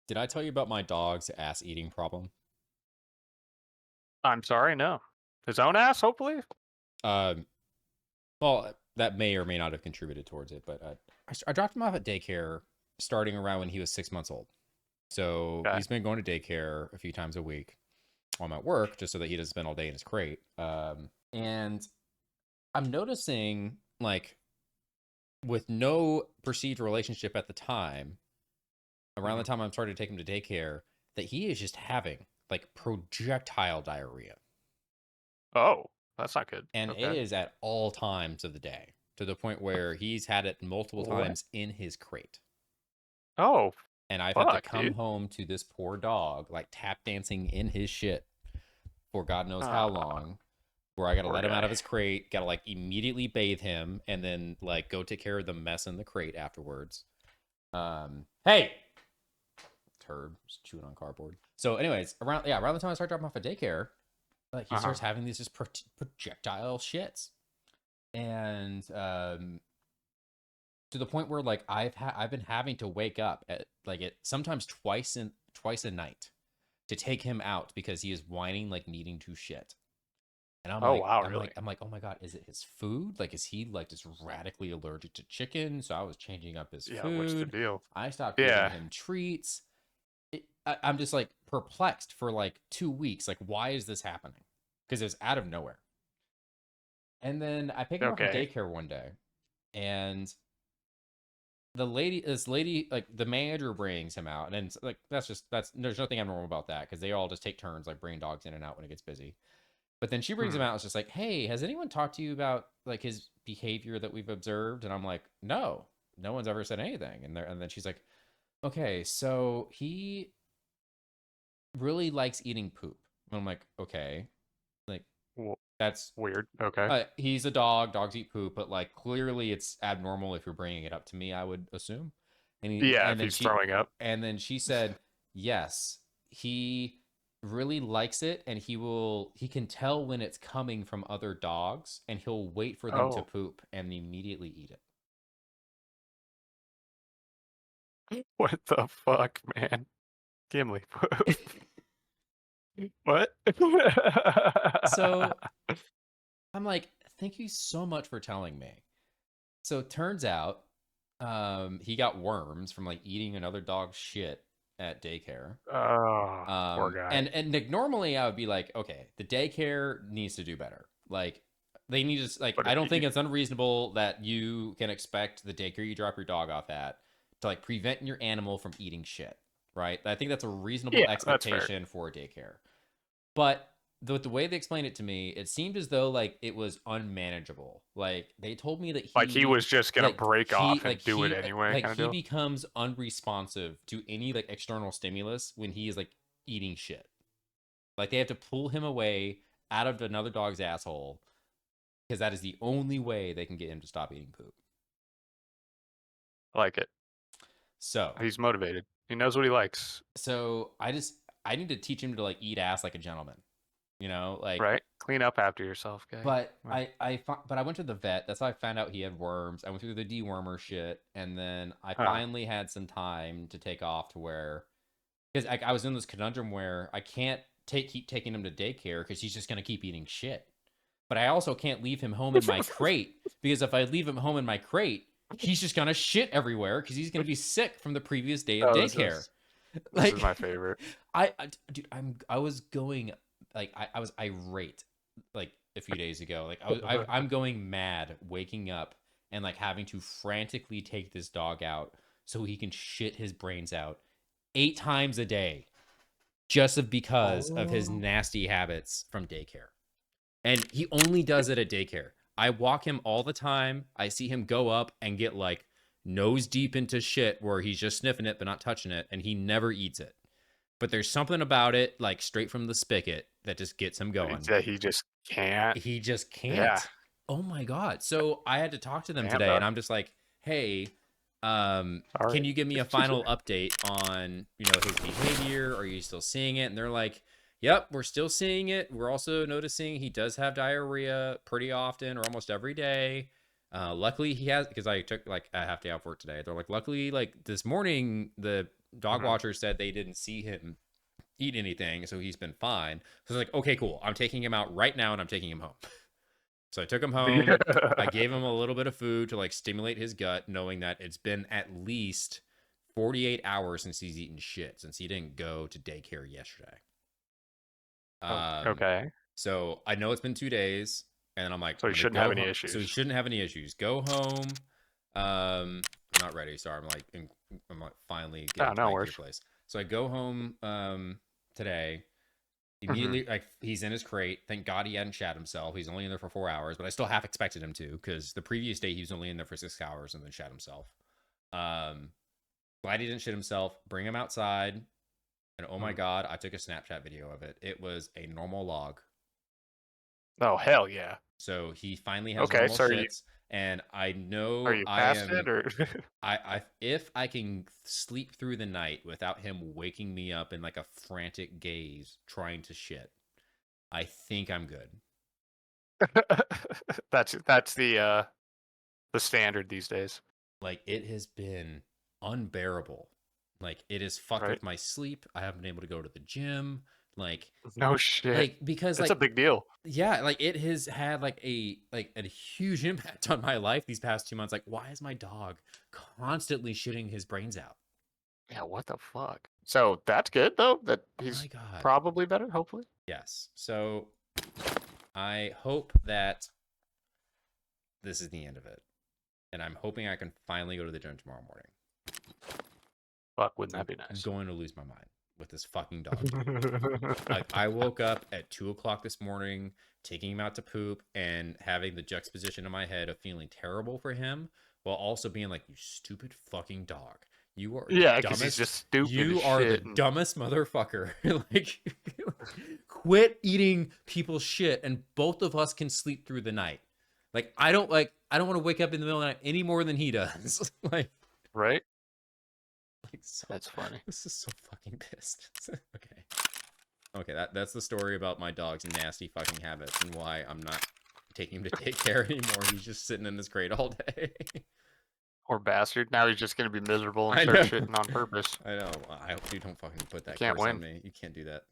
Did I tell you about my dog's ass eating problem? I'm sorry, no. His own ass, hopefully? Um, well, that may or may not have contributed towards it, but I dropped him off at daycare starting around when he was 6 months old. So Okay. he's been going to daycare a few times a week while I'm at work, just so that he doesn't spend all day in his crate. And I'm noticing, like, with no perceived relationship at the time, around the Mhm. time I'm starting to take him to daycare, that he is just having like projectile diarrhea. Oh, that's not good. And it Okay. is at all times of the day to the point where he's had it multiple What? times in his crate. Oh, And I've had to fuck, come dude. home to this poor dog, like tap dancing in his shit for God knows how Ah, long, where I got to poor let him out guy. of his crate, got to like immediately bathe him, and then like go take care of the mess in the crate afterwards. Hey, turd, just chewing on cardboard. So, anyways, around the time I start dropping off at daycare, like he Uh-huh. starts having these just projectile shits, and to the point where like I've been having to wake up at like it sometimes twice a night to take him out because he is whining like needing to shit. And I'm Oh, like, wow, I'm like, really? I'm like, oh my god, is it his food? Like, is he like just radically allergic to chicken? So I was changing up his Yeah, what's the food. deal? I stopped giving Yeah. him treats. I'm just like perplexed for like 2 weeks. Like, why is this happening? Because it's out of nowhere. And then I pick him up from Okay. daycare one day, and this lady, like the manager brings him out, and then like that's there's nothing abnormal about that because they all just take turns like bringing dogs in and out when it gets busy. But then she brings him Hmm. out. It's just like, hey, has anyone talked to you about like his behavior that we've observed? And I'm like, no one's ever said anything. And then she's like, okay, so he really likes eating poop. And I'm like, okay, like W that's weird. Okay. he's a dog. Dogs eat poop, but like clearly it's abnormal if you're bringing it up to me. I would assume. Yeah, And if then he's throwing up. she said, yes, he really likes it, and he can tell when it's coming from other dogs, and he'll wait for them to Oh, poop and immediately eat it. what the fuck, man? Gimli. What? So I'm like, thank you so much for telling me. So it turns out, he got worms from like eating another dog's shit at daycare. Oh, poor guy. And like normally I would be like, okay, the daycare needs to do better. Like they need to like But I don't think he, it's unreasonable that you can expect the daycare you drop your dog off at to like prevent your animal from eating shit, right? I think that's a reasonable yeah, that's fair. expectation for a daycare. But the way they explained it to me, it seemed as though like it was unmanageable. Like they told me that Like he was just gonna break off and do it anyway, kind of he deal. becomes unresponsive to any like external stimulus when he is like eating shit. Like they have to pull him away out of another dog's asshole because that is the only way they can get him to stop eating poop. I like it. So, He's motivated. He knows what he likes, I need to teach him to like eat ass like a gentleman, like. right? Clean up after yourself, guy. But Right. I went to the vet. That's how I found out he had worms. I went through the dewormer shit, and then I Huh. finally had some time to take off to where because I was in this conundrum where I can't keep taking him to daycare because he's just gonna keep eating shit. But I also can't leave him home in my crate because if I leave him home in my crate, he's just gonna shit everywhere because he's gonna be sick from the previous day of Oh, daycare. this is Like, my favorite. dude, I was going like I was irate like a few days ago. Like I'm going mad, waking up and like having to frantically take this dog out so he can shit his brains out 8 times a day just because of his Oh. nasty habits from daycare. And he only does it at daycare. I walk him all the time. I see him go up and get like nose deep into shit where he's just sniffing it but not touching it, and he never eats it. But there's something about it, like straight from the spigot, that just gets him going. That he just can't. He just Yeah. can't. Oh my god. So I had to talk to them Damn, today, and dog. I'm just like, hey, All can right. you give me a final update on his behavior? Are you still seeing it? And they're like, yep, we're still seeing it. We're also noticing he does have diarrhea pretty often or almost every day. Luckily he has, because I took like a half day off work today. They're like, luckily, like this morning, the dog watchers said they didn't see him eat anything, so he's been fine. So I was like, okay, cool. I'm taking him out right now, and I'm taking him home. So I took him home. I gave him a little bit of food to like stimulate his gut, knowing that it's been at least 48 hours since he's eaten shit, since he didn't go to daycare yesterday. Okay. So I know it's been 2 days, and I'm like, so he shouldn't have any issues. So he shouldn't have any issues. Go home. I'm not ready. Sorry, I'm like finally getting to my place. So I go home today. Immediately, like he's in his crate. Thank God he hadn't shat himself. He's only in there for 4 hours, but I still half expected him to, because the previous day he was only in there for 6 hours and then shat himself. Glad he didn't shit himself. Bring him outside, and oh my God, I took a Snapchat video of it. It was a normal log. Oh hell yeah! So he finally has normal shits, and I know are you past it, or if I can sleep through the night without him waking me up in like a frantic gaze trying to shit, I think I'm good. That's the standard these days. Like, it has been unbearable. Like, it has fucked with my sleep. I haven't been able to go to the gym. Like, no shit. Like, because it's a big deal. Yeah, like it has had like a huge impact on my life these past 2 months. Like, why is my dog constantly shitting his brains out? Yeah, what the fuck? So that's good though. That he's probably better, hopefully. Yes. So I hope that this is the end of it, and I'm hoping I can finally go to the gym tomorrow morning. Fuck, wouldn't that be nice? I'm going to lose my mind with this fucking dog. Like, I woke up at 2 o'clock this morning, taking him out to poop, and having the juxtaposition in my head of feeling terrible for him, while also being like, "You stupid fucking dog. You are because he's just stupid. You are the dumbest motherfucker. Like, quit eating people's shit, and both of us can sleep through the night. Like, I don't want to wake up in the middle of the night any more than he does." Like, right? So, that's funny. This is so fucking pissed. Okay, that's the story about my dog's nasty fucking habits and why I'm not taking him to daycare anymore. He's just sitting in this crate all day. Poor bastard. Now he's just gonna be miserable and start shitting on purpose. I know. I hope you don't fucking put that curse on me. You can't do that.